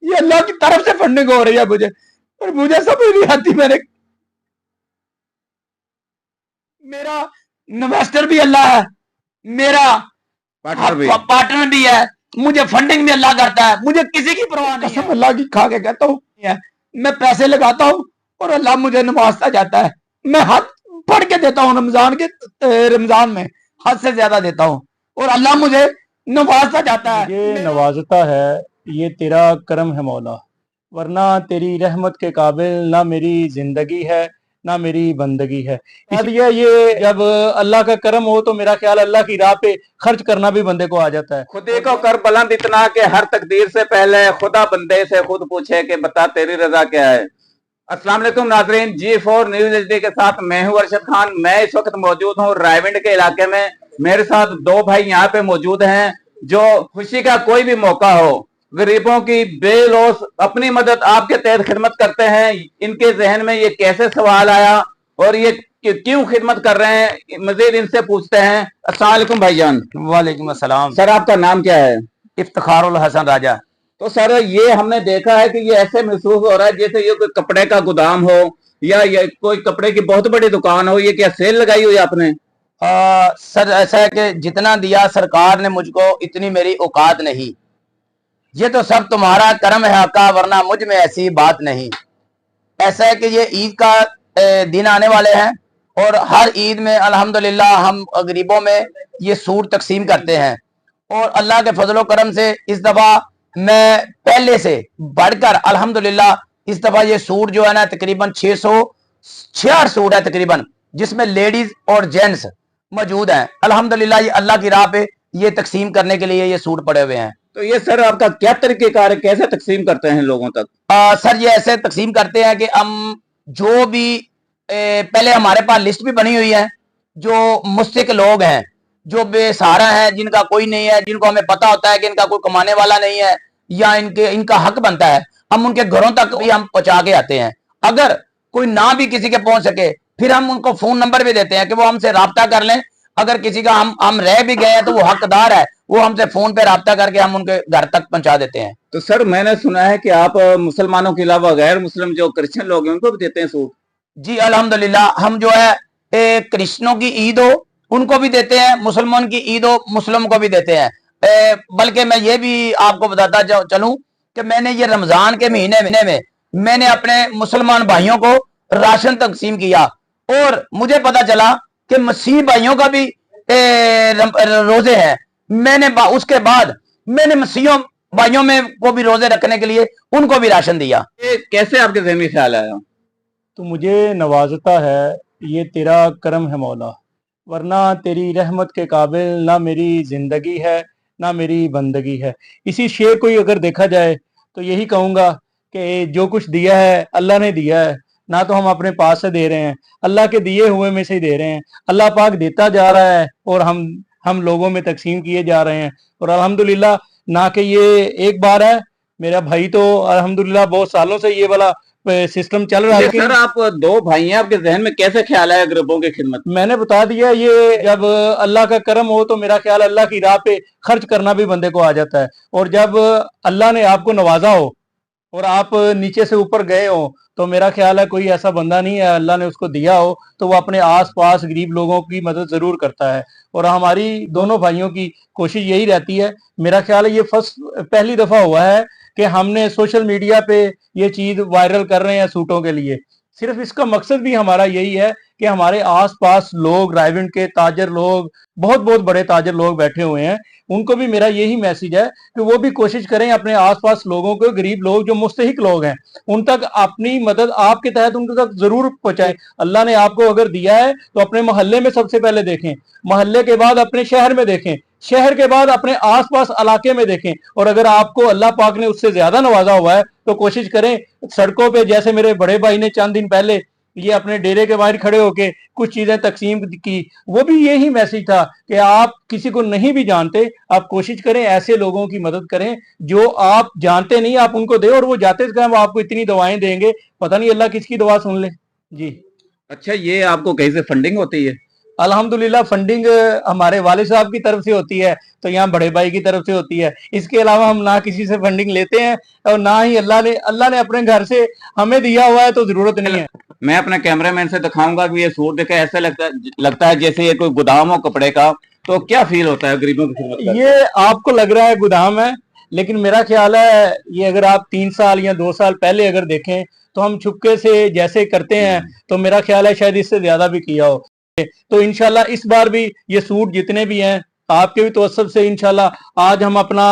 ये अल्लाह की तरफ से फंडिंग हो रही है मुझे, और मुझे समझ नहीं आती। मेरा इन्वेस्टर भी अल्लाह है, मेरा पार्टनर भी है, मुझे फंडिंग भी अल्लाह करता है, मुझे किसी की परवाह नहीं है। अल्लाह की खा के कहता हूँ, मैं पैसे लगाता हूँ और अल्लाह मुझे नवाजता जाता है। मैं हाथ पढ़ के देता हूँ रमजान में हद से ज्यादा देता हूँ, और अल्लाह मुझे नवाजता जाता है। ये नवाजता है, ये तेरा करम है मौला, वरना तेरी रहमत के काबिल ना मेरी जिंदगी है ना मेरी बंदगी है। इसलिए ये जब अल्लाह का करम हो तो मेरा ख्याल अल्लाह की राह पे खर्च करना भी बंदे को आ जाता है। खुदे को कर बुलंद इतना कि हर तकदीर से पहले खुदा बंदे से खुद पूछे कि बता तेरी रजा क्या है। अस्सलाम वालेकुम नाजरीन, G4 न्यूज एचडी के साथ मैं हूं अरशद खान। मैं इस वक्त मौजूद हूं रायविंड के इलाके में। मेरे साथ दो भाई यहाँ पे मौजूद हैं जो खुशी का कोई भी मौका हो, गरीबों की बेलौस अपनी मदद आपके तहत खिदमत करते हैं। इनके जहन में ये कैसे सवाल आया और ये क्यों खिदमत कर रहे हैं, मजीद इनसे पूछते हैं। अस्सलाम वालेकुम भाईजान। वालेकुम अस्सलाम। सर आपका नाम क्या है? इफ्तिखारुल हसन राजा। तो सर ये हमने देखा है कि ये ऐसे महसूस हो रहा है जैसे ये कोई कपड़े का गोदाम हो या ये कोई कपड़े की बहुत बड़ी दुकान हो। ये क्या सेल लगाई हुई आपने? सर ऐसा है कि जितना दिया सरकार ने मुझको, इतनी मेरी औकात नहीं। ये तो सब तुम्हारा करम है आका, वरना मुझ में ऐसी बात नहीं। ऐसा है कि ये ईद का दिन आने वाले हैं, और हर ईद में अल्हम्दुलिल्लाह हम गरीबों में ये सूट तकसीम करते हैं, और अल्लाह के फजलो करम से इस दफा मैं पहले से बढ़कर अल्हम्दुलिल्लाह इस दफा ये सूट जो है ना तकरीबन 666 सूट है तकरीबन, जिसमें लेडीज और जेंट्स मौजूद हैं। अल्हम्दुलिल्लाह ये अल्लाह की राह पे ये तकसीम करने के लिए ये सूट पड़े हुए हैं। तो ये सर आपका क्या तरीकेकार है, कैसे तकसीम करते हैं लोगों तक? सर ये ऐसे तकसीम करते हैं कि हम जो भी पहले हमारे पास लिस्ट भी बनी हुई है, जो मुस्तहिक लोग हैं, जो बेसहारा हैं, जिनका कोई नहीं है, जिनको हमें पता होता है कि इनका कोई कमाने वाला नहीं है या इनका हक बनता है, हम उनके घरों तक भी हम पहुंचा के आते हैं। अगर कोई ना भी किसी के पहुंच सके, फिर हम उनको फोन नंबर भी देते हैं कि वो हमसे राब्ता कर लें। अगर किसी का हम रह भी गए हैं तो वो हकदार है, वो हमसे फोन पे राब्ता करके हम उनके घर तक पहुंचा देते हैं। तो सर मैंने सुना है कि आप मुसलमानों के अलावा गैर मुस्लिम जो क्रिश्चियन लोग हैं उनको भी देते हैं सूट? जी अल्हम्दुलिल्लाह, हम जो है क्रिश्चियनों की ईद हो उनको भी देते हैं, मुसलमान की ईद हो मुस्लिम को भी देते हैं। बल्कि मैं ये भी आपको बताता चलूं कि मैंने ये रमजान के महीने में मैंने अपने मुसलमान भाइयों को राशन तकसीम किया, और मुझे पता चला कि मसीह भाइयों का भी रोजे हैं। मैंने उसके बाद मैंने मसीहों भाइयों में को भी रोजे रखने के लिए उनको भी राशन दिया। ये कैसे आपके ज़हन में ख्याल आया? तो मुझे नवाजता है, ये तेरा करम है मौला, वरना तेरी रहमत के काबिल ना मेरी जिंदगी है ना मेरी बंदगी है। इसी शेर को ही अगर देखा जाए तो यही कहूँगा कि जो कुछ दिया है अल्लाह ने दिया है, ना तो हम अपने पास से दे रहे हैं, अल्लाह के दिए हुए में से ही दे रहे हैं। अल्लाह पाक देता जा रहा है और हम लोगों में तकसीम किए जा रहे हैं। और अल्हम्दुलिल्लाह ना कि ये एक बार है, मेरा भाई तो अल्हम्दुलिल्लाह बहुत सालों से ये वाला सिस्टम चल रहा है। सर आप दो भाई हैं, आपके जहन में कैसे ख्याल आया गरीबों की खिदमत? मैंने बता दिया, ये जब अल्लाह का करम हो तो मेरा ख्याल अल्लाह की राह पे खर्च करना भी बंदे को आ जाता है। और जब अल्लाह ने आपको नवाजा हो और आप नीचे से ऊपर गए हो तो मेरा ख्याल है कोई ऐसा बंदा नहीं है, अल्लाह ने उसको दिया हो तो वो अपने आस पास गरीब लोगों की मदद जरूर करता है। और हमारी दोनों भाइयों की कोशिश यही रहती है। मेरा ख्याल है ये पहली दफा हुआ है कि हमने सोशल मीडिया पे ये चीज वायरल कर रहे हैं सूटों के लिए। सिर्फ इसका मकसद भी हमारा यही है कि हमारे आसपास लोग, रायविंड के ताजर लोग, बहुत बहुत बड़े ताजर लोग बैठे हुए हैं, उनको भी मेरा यही मैसेज है कि वो भी कोशिश करें अपने आसपास लोगों को, गरीब लोग जो मुस्तहिक लोग हैं, उन तक अपनी मदद आपके तहत उनके तक जरूर पहुंचाएं। अल्लाह ने आपको अगर दिया है तो अपने मोहल्ले में सबसे पहले देखें, मोहल्ले के बाद अपने शहर में देखें, शहर के बाद अपने आसपास इलाके में देखें। और अगर आपको अल्लाह पाक ने उससे ज्यादा नवाजा हुआ है तो कोशिश करें सड़कों पे, जैसे मेरे बड़े भाई ने चंद दिन पहले ये अपने डेरे के बाहर खड़े होके कुछ चीजें तकसीम की, वो भी यही मैसेज था कि आप किसी को नहीं भी जानते, आप कोशिश करें ऐसे लोगों की मदद करें जो आप जानते नहीं, आप उनको दे, और वो जाते वो आपको इतनी दवाएं देंगे, पता नहीं अल्लाह किसकी दवा सुन ले। जी अच्छा, ये आपको कहीं से फंडिंग होती है? अल्हम्दुलिल्लाह फंडिंग हमारे वालिद साहब की तरफ से होती है, तो यहाँ बड़े भाई की तरफ से होती है। इसके अलावा हम ना किसी से फंडिंग लेते हैं और ना ही अल्लाह ने अपने घर से हमें दिया हुआ है, तो जरूरत नहीं है। मैं अपने कैमरामैन से दिखाऊंगा कि ये सूट देखे ऐसा लगता है जैसे ये कोई गोदाम हो कपड़े का। तो क्या फील होता है गरीबों की खिदमत करके? ये आपको लग रहा है गोदाम है, लेकिन मेरा ख्याल है ये अगर आप 3 साल या 2 साल पहले अगर देखें तो हम चुपके से जैसे करते हैं, तो मेरा ख्याल है शायद इससे ज्यादा भी किया हो। तो इंशाल्लाह इस बार भी ये सूट जितने भी हैं आपके भी तवज्जुह से इंशाल्लाह आज हम अपना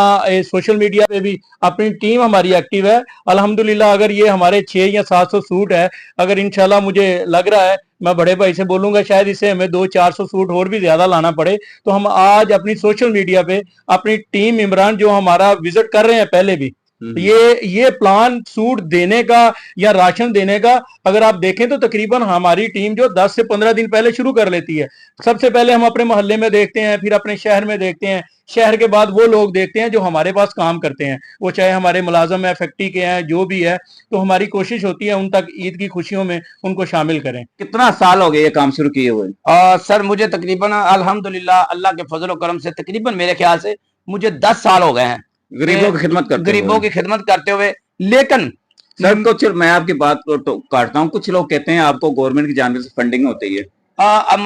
सोशल मीडिया पे भी अपनी टीम हमारी एक्टिव है। अल्हम्दुलिल्लाह अगर ये हमारे 6 या 700 सूट है, अगर इंशाल्लाह मुझे लग रहा है, मैं बड़े भाई से बोलूंगा शायद इससे हमें 200-400 सूट और भी ज्यादा लाना पड़े, तो हम आज अपनी सोशल मीडिया पे अपनी टीम इमरान जो हमारा विजिट कर रहे हैं पहले भी, ये प्लान सूट देने का या राशन देने का अगर आप देखें तो तकरीबन हमारी टीम जो 10 से 15 दिन पहले शुरू कर लेती है। सबसे पहले हम अपने मोहल्ले में देखते हैं, फिर अपने शहर में देखते हैं, शहर के बाद वो लोग देखते हैं जो हमारे पास काम करते हैं, वो चाहे हमारे मुलाजम है, फैक्ट्री के हैं, जो भी है। तो हमारी कोशिश होती है उन तक ईद की खुशियों में उनको शामिल करें। कितना साल हो गए ये काम शुरू किए हुए? सर मुझे तकरीबन अल्हम्दुलिल्लाह अल्लाह के फजल और करम से तकरीबन मेरे ख्याल से मुझे 10 साल हो गए हैं गरीबों की खिदमत करते गरीबों की खिदमत करते हुए। लेकिन सर कुछ मैं आपकी बात को तो काटता हूँ, कुछ लोग कहते हैं आपको गवर्नमेंट की जानिब से फंडिंग होती है।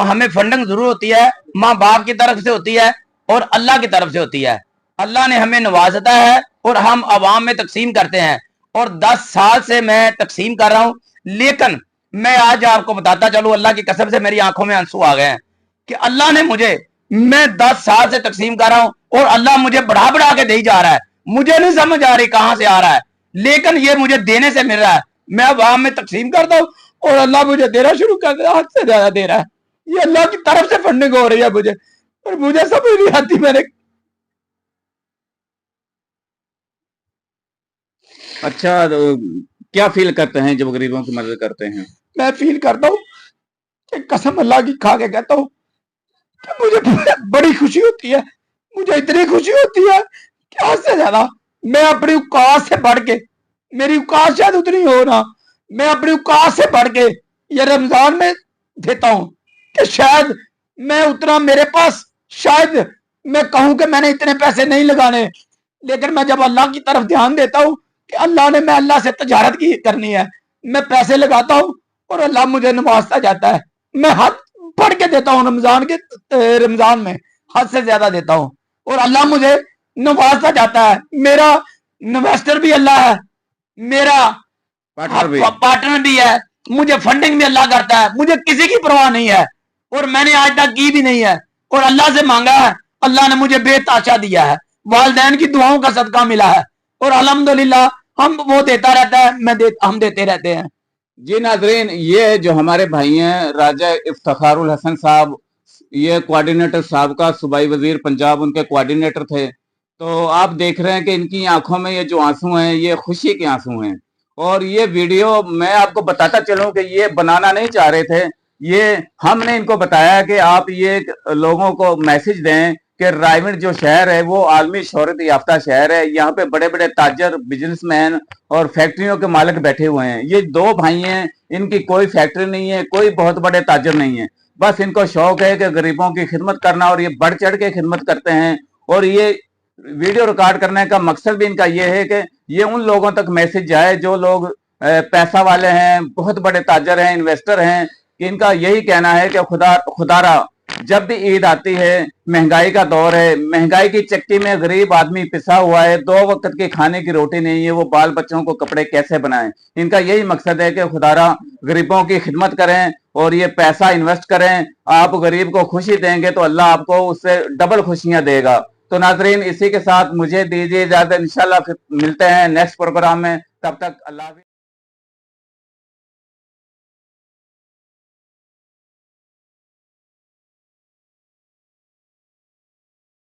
हमें फंडिंग जरूर होती है, माँ बाप की तरफ से होती है और अल्लाह की तरफ से होती है। अल्लाह ने हमें नवाजता है और हम अवाम में तकसीम करते हैं, और 10 साल से मैं तकसीम कर रहा हूँ। लेकिन मैं आज आपको बताता चलूं, अल्लाह की कसम से मेरी आंखों में आंसू आ गए हैं कि अल्लाह ने मुझे, मैं 10 साल से तकसीम कर रहा हूं और अल्लाह मुझे बढ़ा बढ़ा के दे जा रहा है। मुझे नहीं समझ आ रही कहां से आ रहा है, लेकिन ये मुझे देने से मिल रहा है। मैं अवाम में तकसीम करता हूँ और अल्लाह मुझे देना शुरू कर दिया, हद से ज्यादा दे रहा है। ये अल्लाह की तरफ से फंडिंग हो रही है मुझे, और मुझे समझ नहीं आती मैंने। अच्छा, तो क्या फील करते हैं जब गरीबों की मदद करते हैं? मैं फील करता हूँ कि कसम अल्लाह की खा के कहता हूँ कि मुझे बड़ी खुशी होती है। मुझे इतनी खुशी होती है कि आज से ज्यादा मैं अपनी औकात से बढ़ के, मेरी औकात शायद उतनी हो ना, मैं अपनी औकात से बढ़ के ये रमजान में देता हूँ कि शायद मैं उतना, मेरे पास शायद मैं कहूँ कि मैंने इतने पैसे नहीं लगाने, लेकिन मैं जब अल्लाह की तरफ ध्यान देता हूँ कि अल्लाह ने, मैं अल्लाह से तजारत की करनी है, मैं पैसे लगाता हूँ और अल्लाह मुझे नवाजता जाता है। मैं हद बढ़ के देता हूँ रमजान में हद से ज्यादा देता हूँ और अल्लाह मुझे नवाजता जाता है। मेरा इन्वेस्टर भी अल्लाह है, मेरा पार्टनर भी है, मुझे फंडिंग भी अल्लाह करता है। मुझे किसी की परवाह नहीं है और मैंने आज तक की भी नहीं है, और अल्लाह से मांगा है, अल्लाह ने मुझे बेताशा दिया है, वालिदैन की दुआओं का सदका मिला है, और अल्हम्दुलिल्लाह हम वो देता रहता है, हम देते रहते हैं। जी नाजरीन, ये जो हमारे भाई हैं राजा इफ्तिखारुल हसन साहब, ये कोऑर्डिनेटर साहब का सूबाई वजीर पंजाब, उनके कोऑर्डिनेटर थे। तो आप देख रहे हैं कि इनकी आंखों में ये जो आंसू हैं ये खुशी के आंसू हैं। और ये वीडियो मैं आपको बताता चलूं कि ये बनाना नहीं चाह रहे थे, ये हमने इनको बताया कि आप ये लोगों को मैसेज दें कि रायगढ़ जो शहर है वो आलमी शोहरत याफ्ता शहर है। यहाँ पे बड़े बड़े ताजर, बिजनेसमैन और फैक्ट्रियों के मालिक बैठे हुए हैं। ये 2 भाई हैं, इनकी कोई फैक्ट्री नहीं है, कोई बहुत बड़े ताजर नहीं है, बस इनको शौक है कि गरीबों की खिदमत करना, और ये बढ़ चढ़ के खिदमत करते हैं। और ये वीडियो रिकॉर्ड करने का मकसद भी इनका ये है कि ये उन लोगों तक मैसेज जाए जो लोग पैसा वाले हैं, बहुत बड़े ताजर हैं, इन्वेस्टर हैं, कि इनका यही कहना है कि खुदारा जब भी ईद आती है, महंगाई का दौर है, महंगाई की चक्की में गरीब आदमी पिसा हुआ है, 2 वक्त के खाने की रोटी नहीं है, वो बाल बच्चों को कपड़े कैसे बनाएं। इनका यही मकसद है कि खुदारा गरीबों की खिदमत करें और ये पैसा इन्वेस्ट करें। आप गरीब को खुशी देंगे तो अल्लाह आपको उससे डबल खुशियां देगा। तो नाजरीन, इसी के साथ मुझे दीजिए इजाजत, इंशाल्लाह मिलते हैं नेक्स्ट प्रोग्राम में। तब तक अल्लाह।